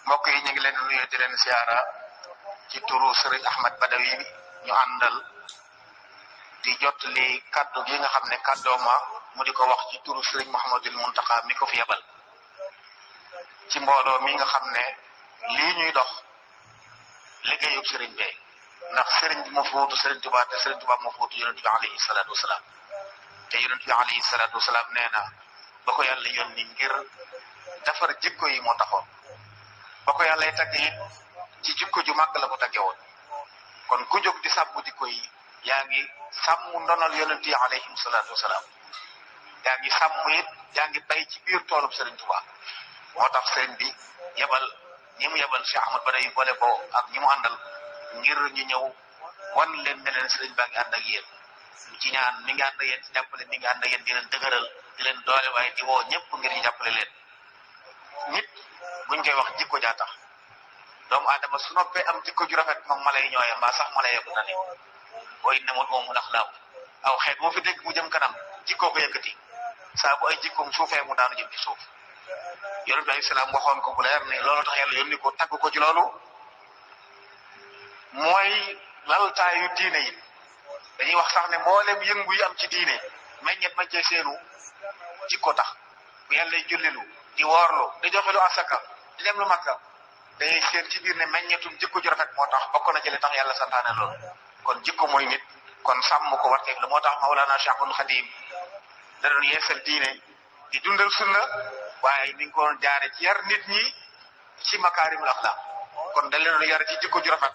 mbokk yi ñu ngi leen nuyu di leen siyaara ci turu Serigne Ahmad Badawi ñu àndal di jottali kaddu gi nga xam ne kaddooma mu di ko wax ci turu Serigne Mouhamadul Mountakha mi ko fi yebal ci mbooloo mi nga xam ne lii ñuy dox liggéeyub Serigne bi ndax Serigne bi moo fóotu Serigne Touba te Serigne Touba moo fóotu yonent bi alayhi salaatu wasalaam te yonent bi alayhi salaatu wasalaam nee na ba ko yàlla yónni ngir defar jikko yi moo taxoon ba ko yàlla tagg it ci jikko ju màgg la ko tagge woon kon ku jóg di sàmm jikko yi yaa ngi sàmm ndonal yonent yi alayhim salaatu wasalaam yaa ngi sàmm it yaa ngi bay ci biir toolub Serigne Touba moo tax Serigne bi yebal ñi mu yebal Cheikh Ahmad Badawi boole ko ak ñi mu àndal ngir ñu ñëw wan leen ne leen Serigne baa ngi ànd ak yéen ci ñaan mi ngi ànd ak yéen ci jàppale mi ngi ànd ak yéen di leen dëgëral di leen doole waaye di woo ñëpp ngir ñu jàppale leen nit buñ koy wax jikko jaa tax doomu aadama su noppee am jikko ju rafet moom mala yi ñooye mbaa sax mala yebu na ne booy nemoon moom ndax laaw aw xeet moo fi dégg mu jëm kanam jikkoo ko yëkkati saa bu ay jikkoom suufee mu daanu jëm ci suuf yonent bi alayhi salaam waxoon ko bu leer ne loolu tax yàlla yónni ko tagg ko ci loolu mooy laltaayu diine yi dañuy wax sax ne mboolem yëngu yi am ci diine meññet ma cee seenu jikko tax bu yàlla jullilu di woorlu di joxelu asaka di dem lu makka day seen ci biir ne meññetum jikko ju rafet moo tax bokk na ci li tax yàlla santaane loolu kon jikko mooy nit kon sàmm ko warteeg la moo tax Mawlana Cheikhul Khadim da doon yeesal diine di dundal sunna waaye ni nga ko doon jaare ci yar nit ñi ci makaarimul axlaaq kon da leen doon yar ci jikko ju rafet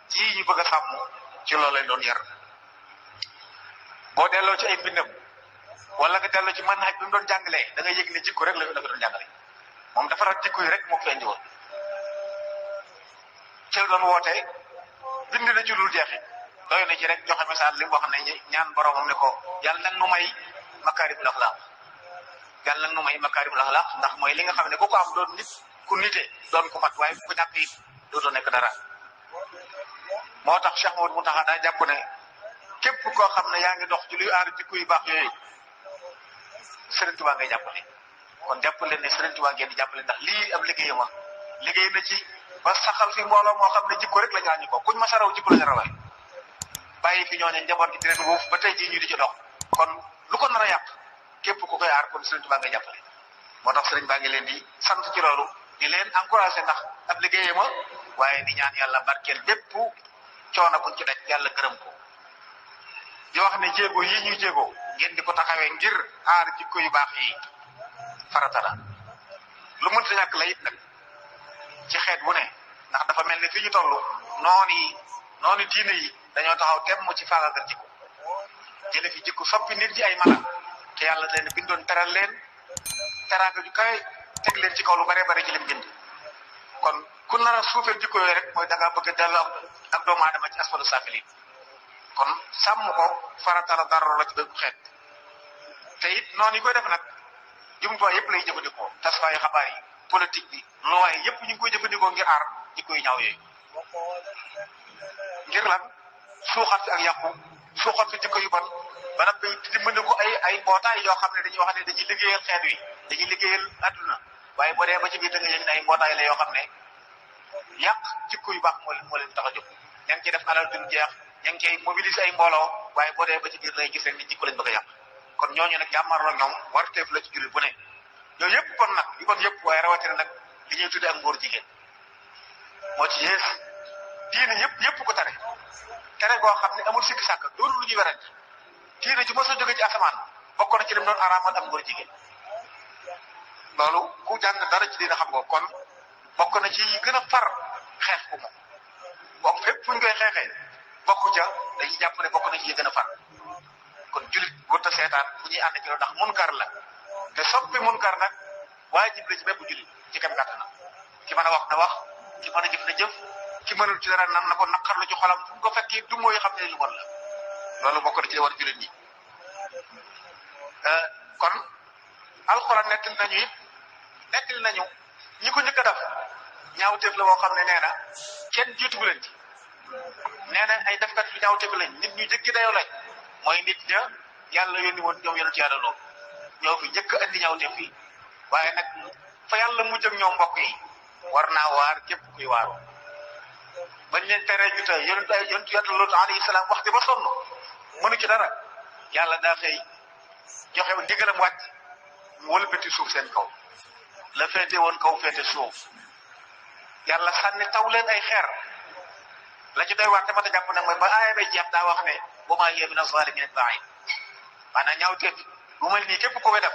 ci ñu bëgg a sàmm ci loolu lañ doon yar boo delloo ci ay mbindam wala nga delloo ci manhaj bi mu doon jàngalee da ngay yëg ne jikko rek la doon jàngale moom dafa rat jikko yi rek moo feeñ woon ci doon woote bind na ci lul jeexi doy na ci rek joxe misaal li mu wax ne ñaan boromam ne ko yàlla nag nu may makaarimul axlaaq yàlla nag nu may makaarimul axlaaq ndax mooy li nga xam ne ku ko am doon nit ku nite doon ko mat waaye bu ko ñàkk it dootoo nekk dara moo tax Cheikh Mouhamadou Mountakha daa jàpp ne képp koo xam ne yaa ngi dox ci luy aar jikko yu baax yooyu Serigne Touba ngay jàppale kon jàppale ne Serigne Touba ngeen di jàppale ndax lii ab liggéeyam liggéey na ci ba saxal fi mbooloo moo xam ne jikko rek la ñaañu ko kuñ ma sa raw jikko la ñu rawee bàyyi fi ñooñu njaboot gi di leen wuuf ba tey jii ñu di ci dox kon lu ko nar a yàq képp ku koy aar kon Serigne Touba ngay jàppale moo tax Serigne baa ngi leen di sant ci loolu di leen encouragé ndax ab liggéeyam waaye di ñaan yàlla barkeel bépp coono buñ ci daj yàlla gërëm ko di wax ne jéego yi ñuy jéego ngeen di ko taxawee ngir aar jikko yu baax yi farata la lu mënta ñàkk la it nag ci xeet bu ne ndax dafa mel ne fi ñu toll noonu diine yi dañoo taxaw temm ci faagaagal jikko jële fi jikko soppi nit ñi ay mala te yàlla leen bindoon teral leen teraanga ju kawe teg leen ci kaw lu bare bare ci lim bind kon ku nar a suufeel jikko yooyu rek mooy da ngaa bëgg a delloo ak doomu aadama ci asfalu saafiliin kon sàmm ko farata la dara la ci bépp xeet te it noonu yi koy def nag jumtuwaay yëpp lay jëfandikoo tasfaayu xabaar yi politique bi loi yi yëpp ñu ngi koy jëfandikoo ngir aar jikko yu ñaaw yooyu ngir lan suuxat fi ak yàqu suuxat fi jikko yu bon ba nag di dimbali ko ay mbootaay yoo xam ne dañuy wax ne dañuy liggéeyal xeet wi dañuy liggéeyal adduna waaye boo dee ba ci biir da nga yëg ne ay mbootaay la yoo xam ne yàq jikko yu baax moo leen tax a jóg ña ngi ciy def alal duñ jeex ña ngi ciy mobiliser ay mbooloo waaye boo dee ba ci biir lay gis rek ni jikko lañ bëgg a yàq kon ñooñu nag jàmmarloo ñoom warteef la ci jullit bu ne yooyu yëpp kon nag yu kon yëpp waaye rawatina nag li ñuy tuddee ak ngóor jigéen moo ci yées diine yëpp ko tere goo xam ne amul sikki sàkk loolu lu ñuy werante diine ci mos a jóge ci asamaan bokk na ci lim doon araamal am ngóor jigéen loolu ku jàng dara ci diine xam nga kon bokk na ci yi gën a far xeex ko moom bokk fépp fu ñu koy xeexee bokk ca dañuy jàpp ne bokk na ci yi gën a far kon jullit wut a seetaan fu ñuy ànd ci loolu ndax munkar la te soppi munkar nag waajib la ci bépp jullit ci kam kàttanam ki mën a wax na wax ki mën a jëf na jëf ki mënul ci dara nan na ko naqarlu ci xolam fu ko fekkee du mooy xam ne lu bon la loolu bokk na ci war jullit ñi kon alxuraan nettali nañu ñi ko njëkk a def ñaawteef la boo xam ne nee na kenn jiitugu leen ci nee na ay defkat lu ñaawteef lañ nit ñu jëggi dayoo lañ mooy nit ña yàlla yónni woon ñoom yonent yàlla loolu ñoo fi njëkk andi ñaawteef fii waaye nag fa yàlla mujj ak ñoom mbokk yi war naa waar képp kuy waaru bañ leen teree ju tey yonentu yàlla Luut alayhi salaam wax di ba sonn mënu ci dara yàlla daa xëy joxe ndigalam wàcc mu wëlbati suuf seen kaw la féete woon kaw féete suuf yàlla sànni taw leen ay xeer la ci doy waar te mat a jàpp nag mooy ba aaya bay jeex daa wax ne wa maa hiya mina zaalimiina bi ba'iid maanaam ñaawteef bu mel nii képp ko koy def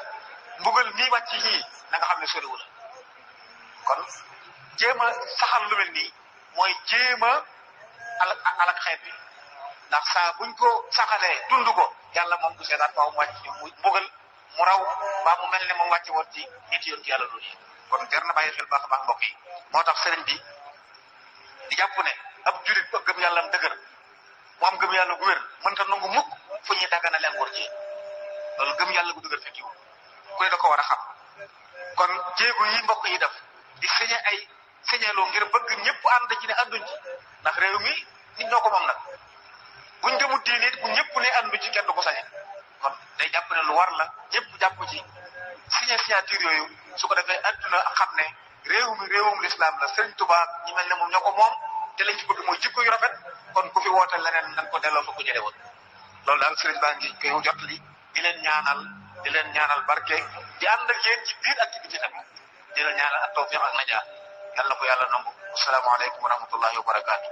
mbugal nii wàcc yii na nga xam ne soriwul kon jéem a saxal lu mel nii mooy jéem a alak xeet bi ndax saa buñ ko saxalee dund ko yàlla moom du seetaan faaw mu wàcc mu mbugal mu raw mbaa mu mel ne moom wàcce woon ci nit yoon ci yàlla loolu yi kon jar na bàyyi xel baax a baax mbokk yi moo tax sëriñ bi di jàpp ne ab jurit ba gëm yàlla am dëgër mu am gëm yàlla gu wér mënta nangu mukk fu ñuy daggana leen ngor ci loolu gëm yàlla gu dëgër fekkiwu ku ne da ko war a xam kon jéego yi mbokk yi def di signé ay signéloo ngir bëgg ñëpp ànd ci ne ànduñ ci ndax réew mi nit ñoo ko moom nag buñ gëmu diine it bu ñëpp ne àndu ci kenn du ko sañe kon day jàpp ne lu war la ñëpp jàpp ci signé signature yooyu su ko defee adduna xam ne réew mi réewum l'islam la Sëriñ Tuubaa ñi mel ne moom ñoo ko moom te lañ ci bëgg mooy jikko yu rafet kon ku fi woote leneen nañ ko delloo fa ko jële woon loolu daal sëriñ baa ngi koy jot li di leen ñaanal barke di ànd ak yéen ci biir activité tamit di leen ñaanal ak tawfiq ak najaat yàlla ko yàlla nangu asalaamaaleykum wa rahmatullahi wa barakaatu